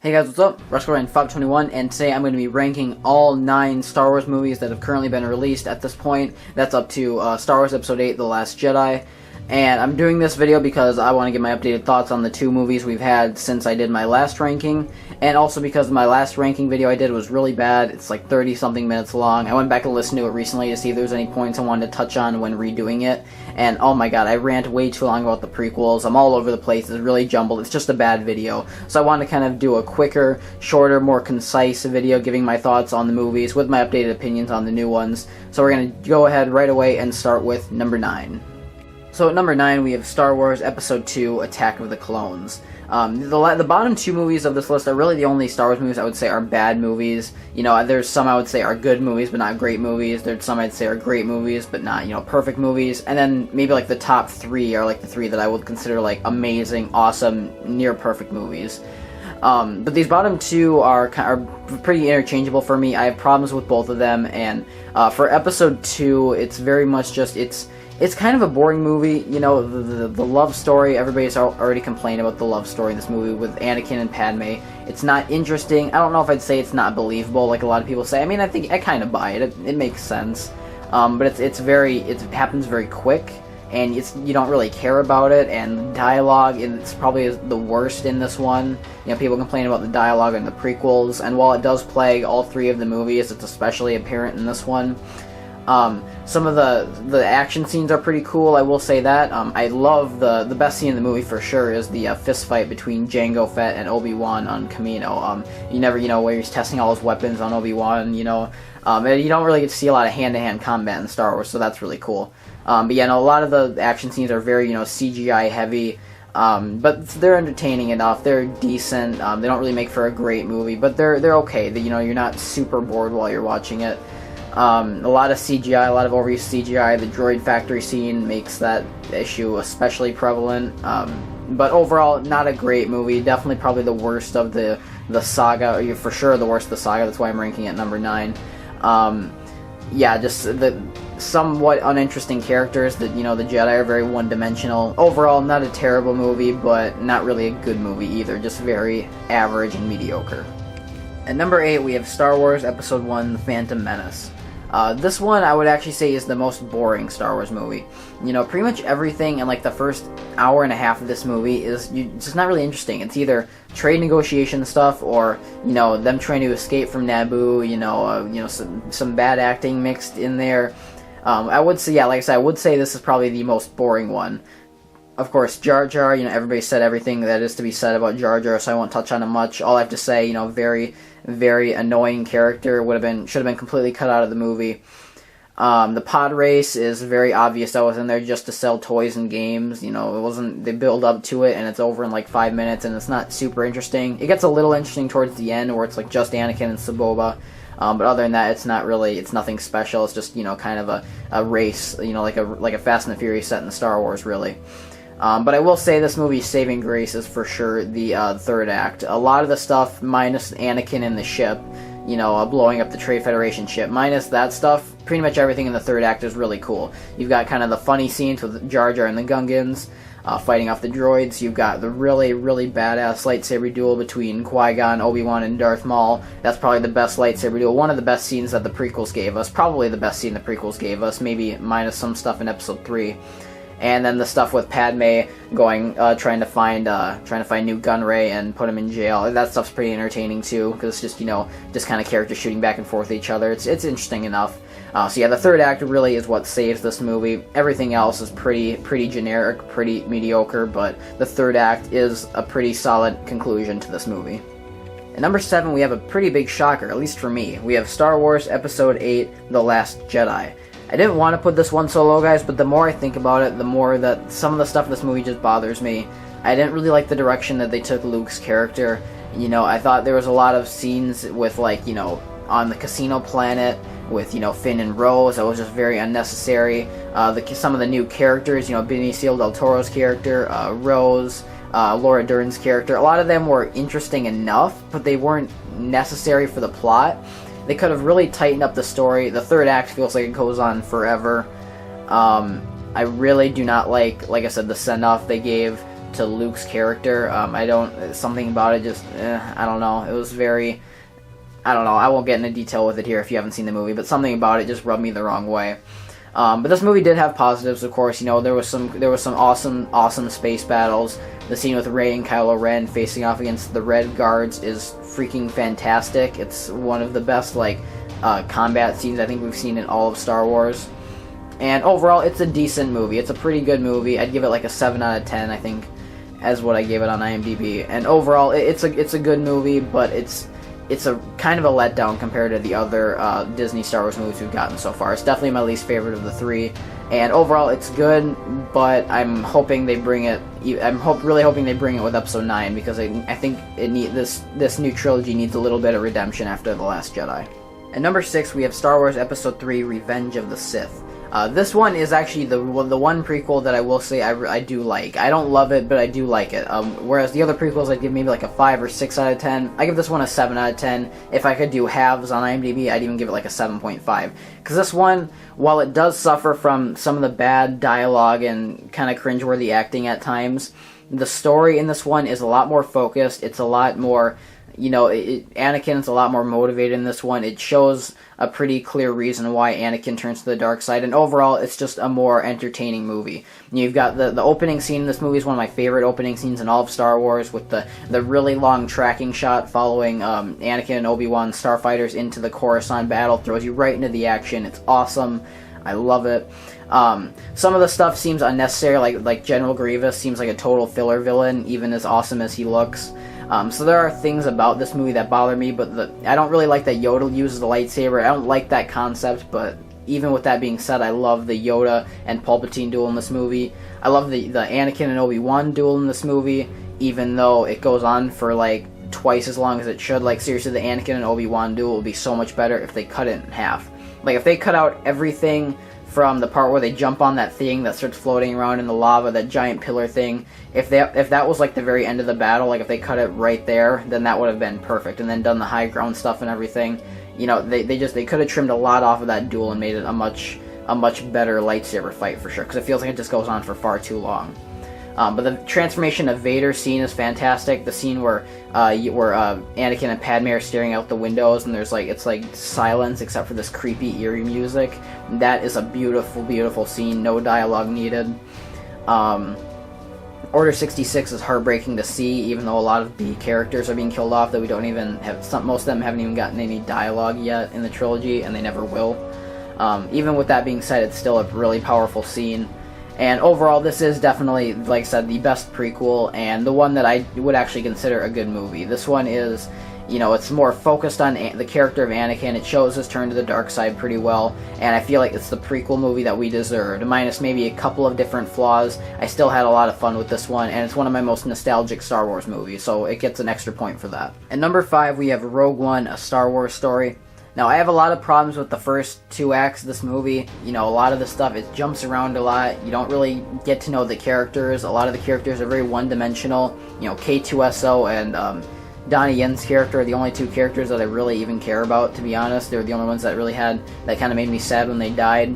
Hey guys, what's up? RushGoRyan521, and today I'm going to be ranking all 9 Star Wars movies that have currently been released at this point. That's up to Star Wars Episode 8, The Last Jedi. And I'm doing this video because I want to get my updated thoughts on the 2 movies we've had since I did my last ranking, and also because my last ranking video I did was really bad. It's like 30-something minutes long. I went back and listened to it recently to see if there was any points I wanted to touch on when redoing it, and oh my god, I rant way too long about the prequels. I'm all over the place. It's really jumbled. It's just a bad video. So I wanted to kind of do a quicker, shorter, more concise video giving my thoughts on the movies with my updated opinions on the new ones. So we're going to go ahead right away and start with number 9. So at number 9, we have Star Wars Episode 2, Attack of the Clones. The bottom 2 movies of this list are really the only Star Wars movies I would say are bad movies. You know, there's some I would say are good movies, but not great movies. There's some I'd say are great movies, but not, perfect movies. And then maybe like the top 3 are like the 3 that I would consider like amazing, awesome, near perfect movies. But these bottom 2 are pretty interchangeable for me. I have problems with both of them, and for Episode 2, it's very much just, it's kind of a boring movie. You know, the love story, everybody's already complained about the love story in this movie with Anakin and Padme. It's not interesting. I don't know if I'd say it's not believable like a lot of people say. I mean, I think I kind of buy it. It makes sense. But it happens very quick, and you don't really care about it, and the dialogue, it's probably the worst in this one. You know, people complain about the dialogue in the prequels, and while it does plague all 3 of the movies, it's especially apparent in this one. Some of the action scenes are pretty cool, I will say that. I love the best scene in the movie for sure is the fist fight between Jango Fett and Obi-Wan on Kamino. Where he's testing all his weapons on Obi-Wan, and you don't really get to see a lot of hand-to-hand combat in Star Wars, so that's really cool. But yeah, no, a lot of the action scenes are very, CGI heavy, but they're entertaining enough. They're decent. They don't really make for a great movie, but they're okay. You're not super bored while you're watching it. A lot of CGI, a lot of overused CGI. The droid factory scene makes that issue especially prevalent. But overall, not a great movie. Definitely probably the worst of the saga, or for sure the worst of the saga. That's why I'm ranking it number 9. Yeah, just the somewhat uninteresting characters. The Jedi are very one-dimensional. Overall, not a terrible movie, but not really a good movie either. Just very average and mediocre. At number 8, we have Star Wars Episode 1, The Phantom Menace. This one I would actually say is the most boring Star Wars movie. Pretty much everything in like the first hour and a half of this movie is just not really interesting. It's either trade negotiation stuff or, them trying to escape from Naboo, some bad acting mixed in there. I would say, yeah, like I said, I would say this is probably the most boring one. Of course, Jar Jar, everybody said everything that is to be said about Jar Jar, so I won't touch on it much. All I have to say, very, very annoying should have been completely cut out of the movie. The pod race is very obvious. That was in there just to sell toys and games. They build up to it, and it's over in like 5 minutes, and it's not super interesting. It gets a little interesting towards the end, where it's like just Anakin and Saboba. But other than that, it's nothing special. It's just, kind of a race, like a Fast and the Furious set in Star Wars, really. But I will say this movie's saving grace is for sure the third act. A lot of the stuff, minus Anakin in the ship, blowing up the Trade Federation ship, minus that stuff, pretty much everything in the third act is really cool. You've got kind of the funny scenes with Jar Jar and the Gungans, fighting off the droids. You've got the really, really badass lightsaber duel between Qui-Gon, Obi-Wan, and Darth Maul. That's probably the best lightsaber duel. One of the best scenes that the prequels gave us. Probably the best scene the prequels gave us, maybe minus some stuff in Episode 3. And then the stuff with Padme going, trying to find Newt Gunray and put him in jail. That stuff's pretty entertaining too, because it's just, just kind of characters shooting back and forth at each other. It's interesting enough. So yeah, the third act really is what saves this movie. Everything else is pretty generic, pretty mediocre, but the third act is a pretty solid conclusion to this movie. At number 7, we have a pretty big shocker, at least for me. We have Star Wars Episode 8, The Last Jedi. I didn't want to put this one so low, guys, but the more I think about it, the more that some of the stuff in this movie just bothers me. I didn't really like the direction that they took Luke's character. I thought there was a lot of scenes with, on the casino planet with, Finn and Rose. That was just very unnecessary. Some of the new characters, Benicio del Toro's character, Rose, Laura Dern's character, a lot of them were interesting enough, but they weren't necessary for the plot. They could have really tightened up the story. The third act feels like it goes on forever. I really do not like I said, the send-off they gave to Luke's character. Something about it just, I don't know. It was very, I don't know. I won't get into detail with it here if you haven't seen the movie, but something about it just rubbed me the wrong way. But this movie did have positives, of course. You know, there was some awesome space battles. The scene with Rey and Kylo Ren facing off against the Red Guards is freaking fantastic. It's one of the best combat scenes I think we've seen in all of Star Wars. And overall, it's a decent movie. It's a pretty good movie. I'd give it like a 7 out of 10, I think, as what I gave it on IMDb. And overall, it's a good movie, but it's a kind of a letdown compared to the other Disney Star Wars movies we've gotten so far. It's definitely my least favorite of the three. And overall, it's good, but I'm hoping they bring it. Really hoping they bring it with Episode 9, because I think this new trilogy needs a little bit of redemption after The Last Jedi. At number 6, we have Star Wars Episode 3: Revenge of the Sith. This one is actually the one prequel that I will say I do like. I don't love it, but I do like it. Whereas the other prequels I'd give maybe like a 5 or 6 out of 10. I give this one a 7 out of 10. If I could do halves on IMDb, I'd even give it like a 7.5. Because this one, while it does suffer from some of the bad dialogue and kind of cringeworthy acting at times, the story in this one is a lot more focused. It's a lot more... Anakin's a lot more motivated in this one. It shows a pretty clear reason why Anakin turns to the dark side, and overall, it's just a more entertaining movie. You've got the opening scene in this movie is one of my favorite opening scenes in all of Star Wars, with the really long tracking shot following Anakin and Obi-Wan starfighters into the Coruscant battle. Throws you right into the action. It's awesome. I love it. Some of the stuff seems unnecessary, like General Grievous seems like a total filler villain, even as awesome as he looks. So there are things about this movie that bother me, but I don't really like that Yoda uses the lightsaber. I don't like that concept, but even with that being said, I love the Yoda and Palpatine duel in this movie. I love the Anakin and Obi-Wan duel in this movie, even though it goes on for like twice as long as it should. Like, seriously, the Anakin and Obi-Wan duel would be so much better if they cut it in half. Like, if they cut out everything from the part where they jump on that thing that starts floating around in the lava, that giant pillar thing, if that was like the very end of the battle, like if they cut it right there, then that would have been perfect, and then done the high ground stuff and everything. They could have trimmed a lot off of that duel and made it a much better lightsaber fight for sure, because it feels like it just goes on for far too long. But the transformation of Vader scene is fantastic. The scene where Anakin and Padme are staring out the windows, and it's like silence except for this creepy, eerie music. That is a beautiful, beautiful scene. No dialogue needed. Order 66 is heartbreaking to see, even though a lot of B characters are being killed off that we don't even have. Most of them haven't even gotten any dialogue yet in the trilogy, and they never will. Even with that being said, it's still a really powerful scene. And overall, this is definitely, like I said, the best prequel, and the one that I would actually consider a good movie. This one is, it's more focused on the character of Anakin. It shows his turn to the dark side pretty well, and I feel like it's the prequel movie that we deserved. Minus maybe a couple of different flaws, I still had a lot of fun with this one, and it's one of my most nostalgic Star Wars movies, so it gets an extra point for that. At number 5, we have Rogue One, A Star Wars Story. Now, I have a lot of problems with the first 2 acts of this movie. A lot of the stuff, it jumps around a lot. You don't really get to know the characters. A lot of the characters are very one-dimensional. K2SO and Donnie Yen's character are the only 2 characters that I really even care about, to be honest. They were the only ones that really that kind of made me sad when they died.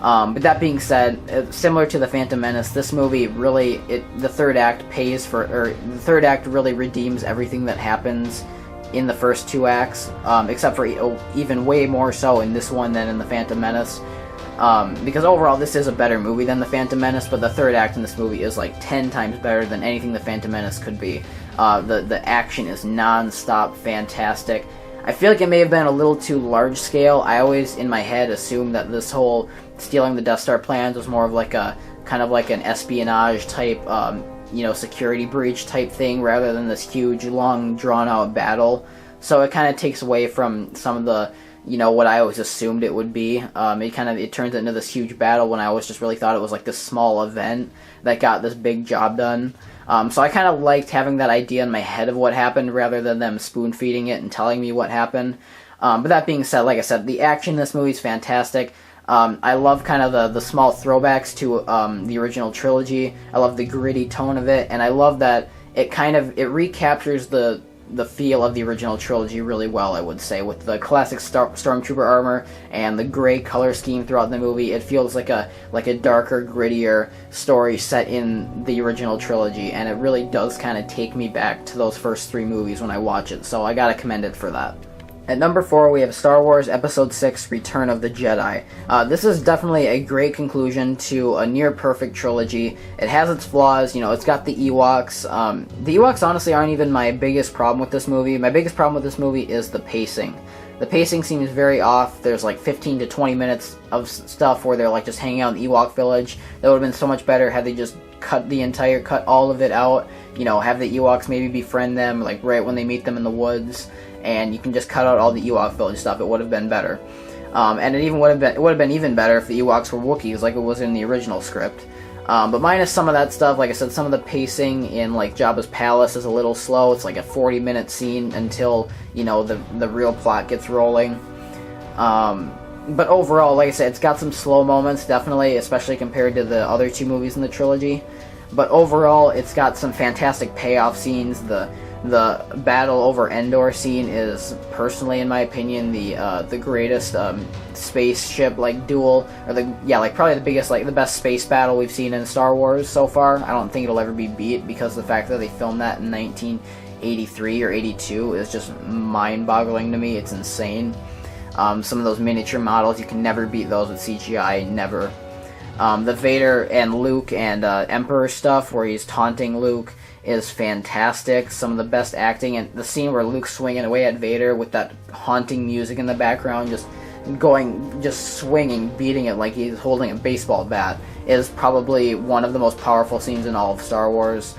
But that being said, similar to The Phantom Menace, this movie really, the third act really redeems everything that happens in the first 2 acts, except for even way more so in this one than in The Phantom Menace. Because overall, this is a better movie than The Phantom Menace, but the third act in this movie is like 10 times better than anything The Phantom Menace could be. The action is non-stop fantastic. I feel like it may have been a little too large scale. I always, in my head, assumed that this whole stealing the Death Star plans was more of like a kind of like an espionage type security breach type thing, rather than this huge, long, drawn-out battle. So it kind of takes away from some of the, what I always assumed it would be. It turns into this huge battle when I always just really thought it was like this small event that got this big job done. So I kind of liked having that idea in my head of what happened, rather than them spoon-feeding it and telling me what happened. But that being said, like I said, the action in this movie is fantastic. I love kind of the small throwbacks to the original trilogy. I love the gritty tone of it, and I love that it recaptures the the feel of the original trilogy really well, I would say, with the classic Stormtrooper armor and the gray color scheme throughout the movie. It feels like a darker, grittier story set in the original trilogy, and it really does kind of take me back to those first 3 movies when I watch it, so I gotta commend it for that. At number 4, we have Star Wars Episode 6, Return of the Jedi. This is definitely a great conclusion to a near-perfect trilogy. It has its flaws, it's got the Ewoks. The Ewoks, honestly, aren't even my biggest problem with this movie. My biggest problem with this movie is the pacing. The pacing seems very off. There's like 15 to 20 minutes of stuff where they're like just hanging out in the Ewok village. That would have been so much better had they just cut all of it out. Have the Ewoks maybe befriend them, like right when they meet them in the woods. And you can just cut out all the Ewok village stuff. It would have been better, and it would have been even better if the Ewoks were Wookiees, like it was in the original script. But minus some of that stuff, like I said, some of the pacing in like Jabba's palace is a little slow. It's like a 40-minute scene until the real plot gets rolling. But overall, like I said, it's got some slow moments, definitely, especially compared to the other 2 movies in the trilogy. But overall, it's got some fantastic payoff scenes. The battle over Endor scene is, personally, in my opinion, the greatest spaceship duel, or probably the best space battle we've seen in Star Wars so far. I don't think it'll ever be beat, because the fact that they filmed that in 1983 or 82 is just mind-boggling to me. It's insane. Some of those miniature models, you can never beat those with CGI, never. The Vader and Luke and Emperor stuff, where he's taunting Luke, is fantastic. Some of the best acting, and the scene where Luke's swinging away at Vader with that haunting music in the background, just swinging, beating it like he's holding a baseball bat, is probably one of the most powerful scenes in all of Star Wars.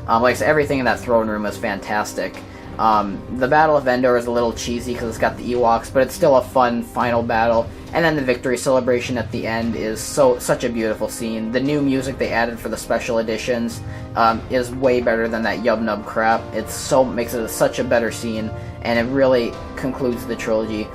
Like I said, everything in that throne room is fantastic. The Battle of Endor is a little cheesy because it's got the Ewoks, but it's still a fun final battle. And then the victory celebration at the end is such a beautiful scene. The new music they added for the special editions is way better than that yub nub crap. Makes it such a better scene, and it really concludes the trilogy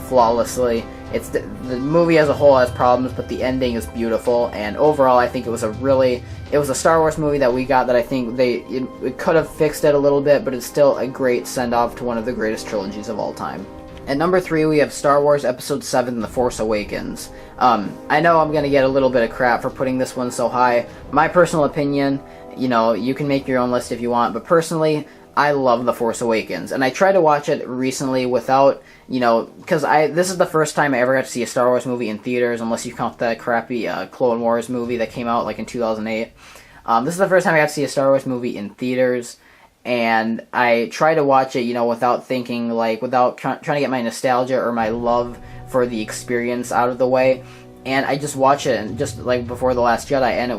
flawlessly. The movie as a whole has problems, but the ending is beautiful. And overall, I think it was a Star Wars movie that we got that I think it could have fixed it a little bit, but it's still a great send-off to one of the greatest trilogies of all time. At number 3, we have Star Wars Episode 7, The Force Awakens. I know I'm going to get a little bit of crap for putting this one so high. My personal opinion, you can make your own list if you want, but personally, I love The Force Awakens. And I tried to watch it recently without, because this is the first time I ever got to see a Star Wars movie in theaters, unless you count that crappy Clone Wars movie that came out in 2008. This is the first time I got to see a Star Wars movie in theaters. And I try to watch it, without thinking, without trying to get my nostalgia or my love for the experience out of the way. And I just watch it, and just before The Last Jedi, and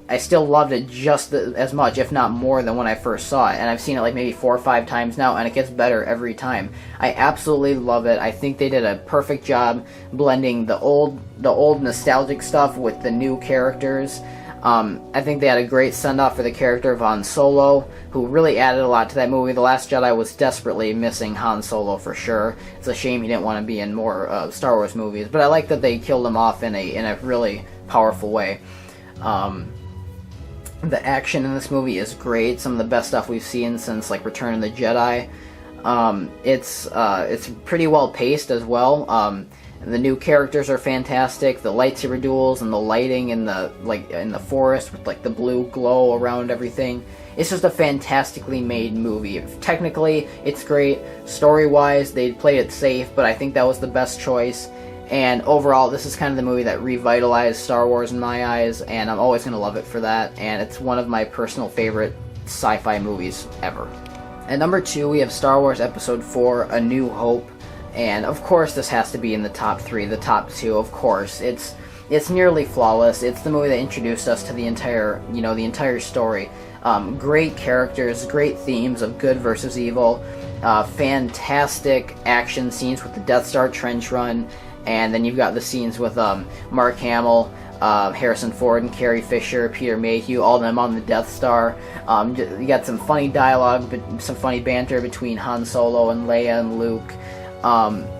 I still loved it just as much, if not more, than when I first saw it. And I've seen it maybe 4 or 5 times now, and it gets better every time. I absolutely love it. I think they did a perfect job blending the old nostalgic stuff with the new characters. I think they had a great send-off for the character of Han Solo, who really added a lot to that movie. The Last Jedi was desperately missing Han Solo for sure. It's a shame he didn't want to be in more Star Wars movies, but I like that they killed him off in a really powerful way. The action in this movie is great. Some of the best stuff we've seen since Return of the Jedi. It's pretty well paced as well. The new characters are fantastic. The lightsaber duels and the lighting in the forest with the blue glow around everything. It's just a fantastically made movie. Technically, it's great. Story-wise, they played it safe, but I think that was the best choice. And overall, this is kind of the movie that revitalized Star Wars in my eyes, and I'm always going to love it for that. And it's one of my personal favorite sci-fi movies ever. At number 2, we have Star Wars Episode 4, A New Hope. And of course this has to be in the top 3, the top 2, of course. It's nearly flawless. It's the movie that introduced us to the entire story. Great characters, great themes of good versus evil, fantastic action scenes with the Death Star trench run, and then you've got the scenes with Mark Hamill, Harrison Ford and Carrie Fisher, Peter Mayhew, all of them on the Death Star. You got some funny dialogue, some funny banter between Han Solo and Leia and Luke.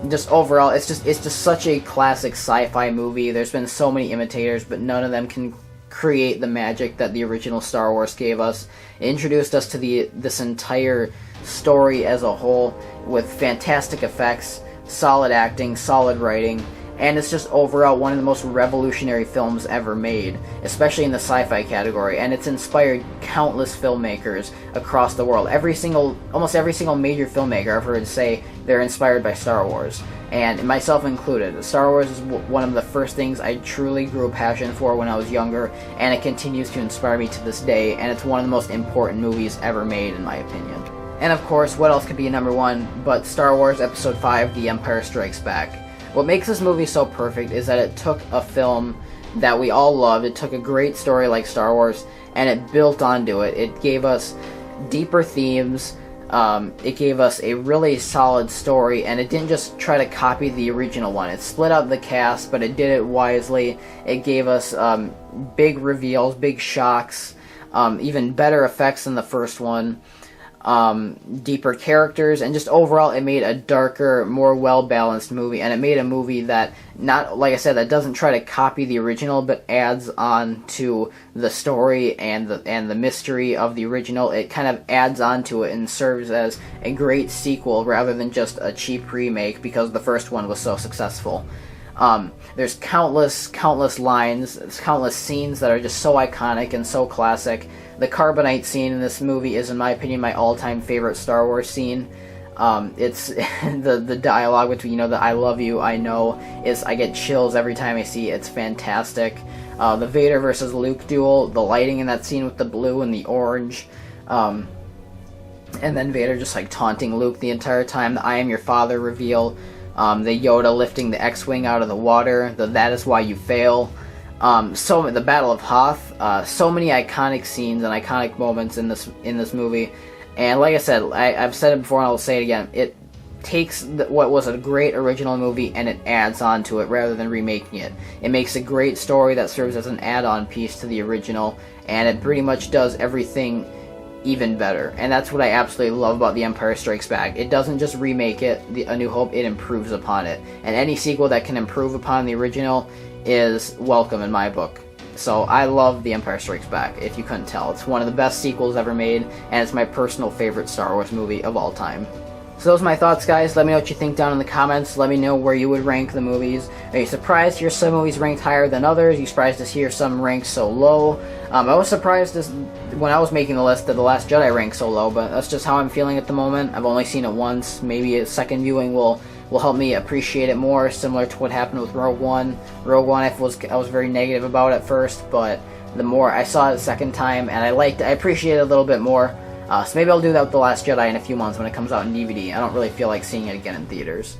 Just overall, it's just such a classic sci-fi movie. There's been so many imitators, but none of them can create the magic that the original Star Wars gave us. It introduced us to this entire story as a whole, with fantastic effects, solid acting, solid writing, and it's just overall one of the most revolutionary films ever made, especially in the sci-fi category, and it's inspired countless filmmakers across the world. Almost every single major filmmaker I've heard say they're inspired by Star Wars, and myself included. Star Wars is one of the first things I truly grew a passion for when I was younger, and it continues to inspire me to this day, and it's one of the most important movies ever made, in my opinion. And of course, what else could be number one but Star Wars Episode 5, The Empire Strikes Back. What makes this movie so perfect is that it took a film that we all loved, it took a great story like Star Wars, and it built onto it. It gave us deeper themes, it gave us a really solid story, and it didn't just try to copy the original one. It split up the cast, but it did it wisely. It gave us big reveals, big shocks, even better effects than the first one. Deeper characters, and just overall it made a darker, more well-balanced movie, and it made a movie that, not like I said, that doesn't try to copy the original, but adds on to the story and the mystery of the original. It kind of adds on to it and serves as a great sequel rather than just a cheap remake because the first one was so successful. There's countless lines, countless scenes that are just so iconic and so classic. The carbonite scene in this movie is, in my opinion, my all-time favorite Star Wars scene. It's the dialogue between, the "I love you, I know," I get chills every time I see it. It's fantastic. The Vader versus Luke duel, the lighting in that scene with the blue and the orange, and then Vader just like taunting Luke the entire time. The "I am your father" reveal. The Yoda lifting the X-Wing out of the water, "that is why you fail." The Battle of Hoth, so many iconic scenes and iconic moments in this movie. And like I said, I've said it before and I'll say it again, it takes what was a great original movie and it adds on to it rather than remaking it. It makes a great story that serves as an add-on piece to the original, and it pretty much does everything even better. And that's what I absolutely love about The Empire Strikes Back. It doesn't just remake it, A New Hope, it improves upon it. And any sequel that can improve upon the original is welcome in my book. So I love The Empire Strikes Back, if you couldn't tell. It's one of the best sequels ever made, and it's my personal favorite Star Wars movie of all time. So those are my thoughts, guys. Let me know what you think down in the comments. Let me know where you would rank the movies. Are you surprised to hear some movies ranked higher than others? Are you surprised to hear some ranked so low? I was surprised when I was making the list that The Last Jedi ranked so low, but that's just how I'm feeling at the moment. I've only seen it once. Maybe a second viewing will help me appreciate it more, similar to what happened with Rogue One. Rogue One, I was very negative about at first, but the more I saw it the second time, and I appreciated it a little bit more. So maybe I'll do that with The Last Jedi in a few months when it comes out in DVD. I don't really feel like seeing it again in theaters.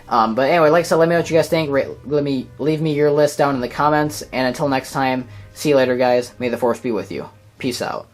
But anyway, like I said, let me know what you guys think. Leave me your list down in the comments, and until next time, see you later, guys. May the Force be with you. Peace out.